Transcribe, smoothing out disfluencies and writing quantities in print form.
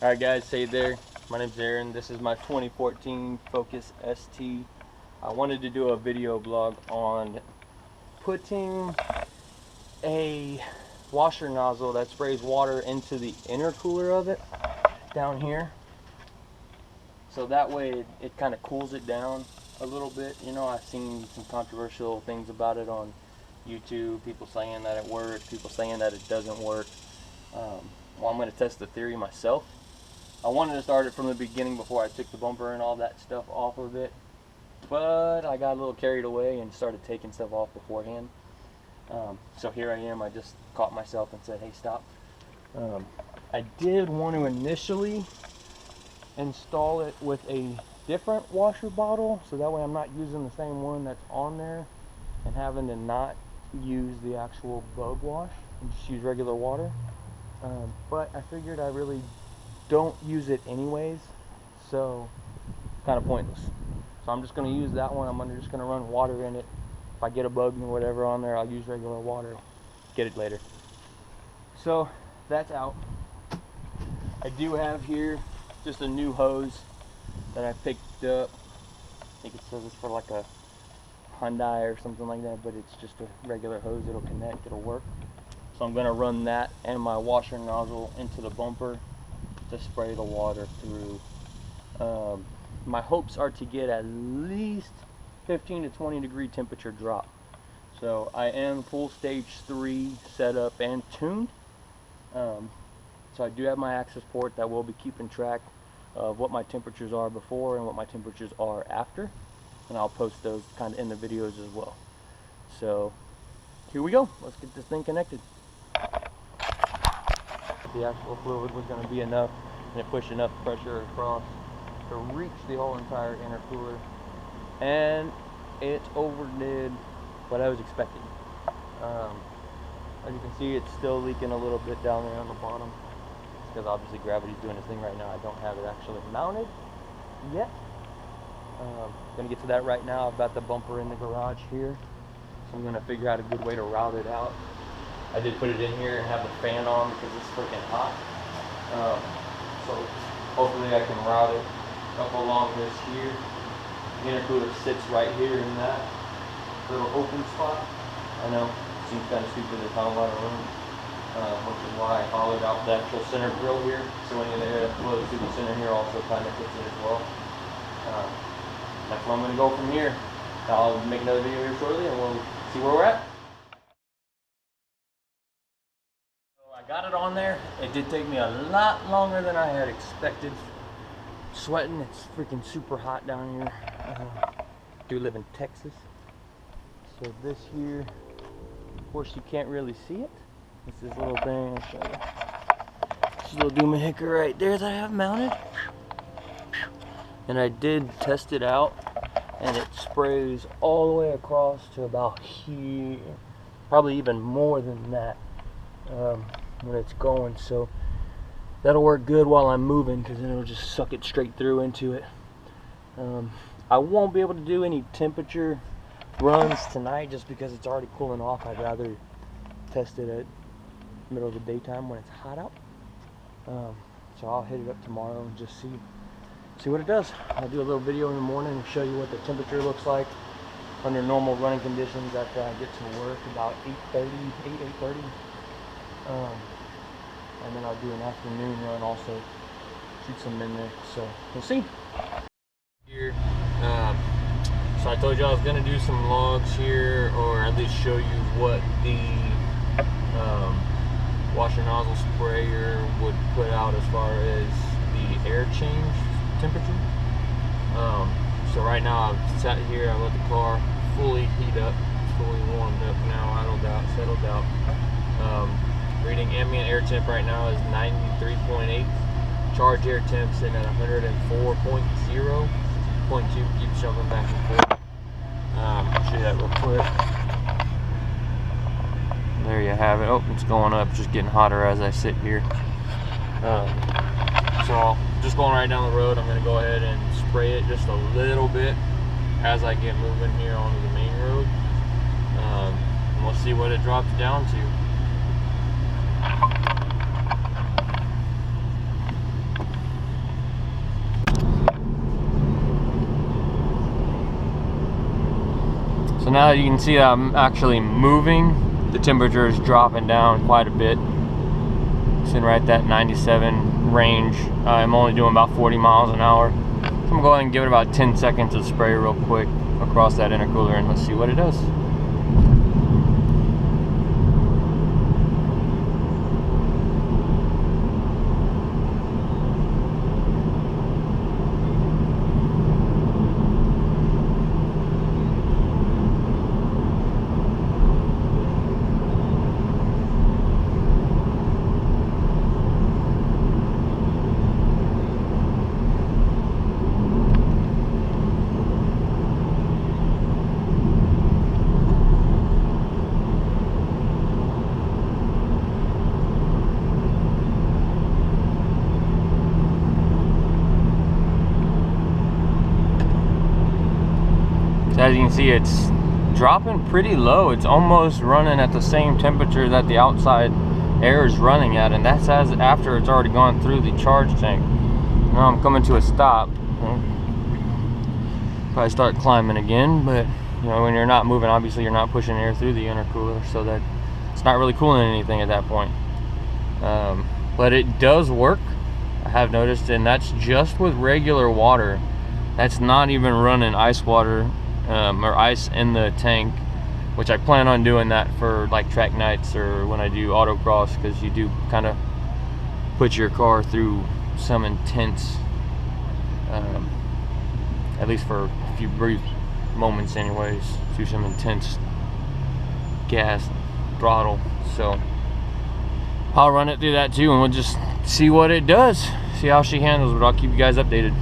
Alright guys, hey there, my name's Aaron. This is my 2014 Focus ST. I wanted to do a video blog on putting a washer nozzle that sprays water into the intercooler of it down here. So that way it kind of cools it down a little bit. You know, I've seen some controversial things about it on YouTube. People saying that it works, people saying that it doesn't work. Well, I'm going to test the theory myself. I wanted to start it from the beginning before I took the bumper and all that stuff off of it, but I got a little carried away and started taking stuff off beforehand. So here I am. I just caught myself and said, hey, stop. I did want to initially install it with a different washer bottle, so that way I'm not using the same one that's on there and having to not use the actual bug wash and just use regular water. But I figured I really don't use it anyways, so kind of pointless. So I'm just going to use that one. I'm just going to run water in it. If I get a bug or whatever on there, I'll use regular water, get it later. So that's out. I do have here just a new hose that I picked up. I think it says it's for like a Hyundai or something like that, but it's just a regular hose. It'll connect, it'll work. So I'm going to run that and my washer nozzle into the bumper to spray the water through. My hopes are to get at least 15 to 20 degree temperature drop. So I am full stage 3 set up and tuned. So I do have my access port that will be keeping track of what my temperatures are before and what my temperatures are after, and I'll post those kind of in the videos as well. So here we go. Let's get this thing connected. The actual fluid was going to be enough, and it pushed enough pressure across to reach the whole entire intercooler, and it overdid what I was expecting. As you can see, it's still leaking a little bit down there on the bottom because obviously gravity's doing its thing right now. I don't have it actually mounted yet. Gonna get to that right now. I've got the bumper in the garage here, so I'm gonna figure out a good way to route it out. I did put it in here and have the fan on because it's freaking hot. So hopefully I can route it up along this here. The intercooler sits right here in that little open spot. I know, it seems kind of stupid, there's not a lot of room, which is why I hollowed out the actual center grill here. So any of the air that flows through the center here also kind of fits in as well. That's where I'm going to go from here. I'll make another video here shortly and we'll see where we're at. I got it on there. It did take me a lot longer than I had expected. Sweating, it's freaking super hot down here. Do live in Texas. So this here, of course you can't really see it. It's this little thing. I'll show you. This little doomahicker right there that I have mounted. And I did test it out, and it sprays all the way across to about here. Probably even more than that. When it's going, so that'll work good while I'm moving because then it'll just suck it straight through into it. I won't be able to do any temperature runs tonight just because it's already cooling off. I'd rather test it at middle of the daytime when it's hot out. So I'll hit it up tomorrow and just see what it does. I'll do a little video in the morning and show you what the temperature looks like under normal running conditions after I get to work about 8:30. And then I'll do an afternoon run also, shoot some in there, so we'll see. Here, so I told you I was going to do some logs here, or at least show you what the washer nozzle sprayer would put out as far as the air change temperature. So right now I've sat here, I let the car fully heat up, fully warmed up now, idled out, settled out. Reading ambient air temp right now is 93.8. Charge air temp sitting at 104.0. 0.2 keeps jumping back and forth. I'll show you that real quick. There you have it. Oh, it's going up, just getting hotter as I sit here. So just going right down the road, I'm going to go ahead and spray it just a little bit as I get moving here onto the main road. And we'll see what it drops down to. now that you can see that I'm actually moving, the temperature is dropping down quite a bit. Sitting right at that 97 range. I'm only doing about 40 miles an hour. So I'm gonna go ahead and give it about 10 seconds of spray real quick across that intercooler, and let's see what it does. As you can see, it's dropping pretty low. It's almost running at the same temperature that the outside air is running at, and that's after it's already gone through the charge tank. Now I'm coming to a stop. Probably start climbing again, but you know, when you're not moving, obviously you're not pushing air through the intercooler, so that it's not really cooling anything at that point. But it does work, I have noticed, and that's just with regular water. That's not even running ice water or ice in the tank, which I plan on doing that for like track nights or when I do autocross, because you do kind of put your car through some intense, at least for a few brief moments anyways, through some intense gas throttle. So I'll run it through that too, and we'll just see what it does, see how she handles, but I'll keep you guys updated.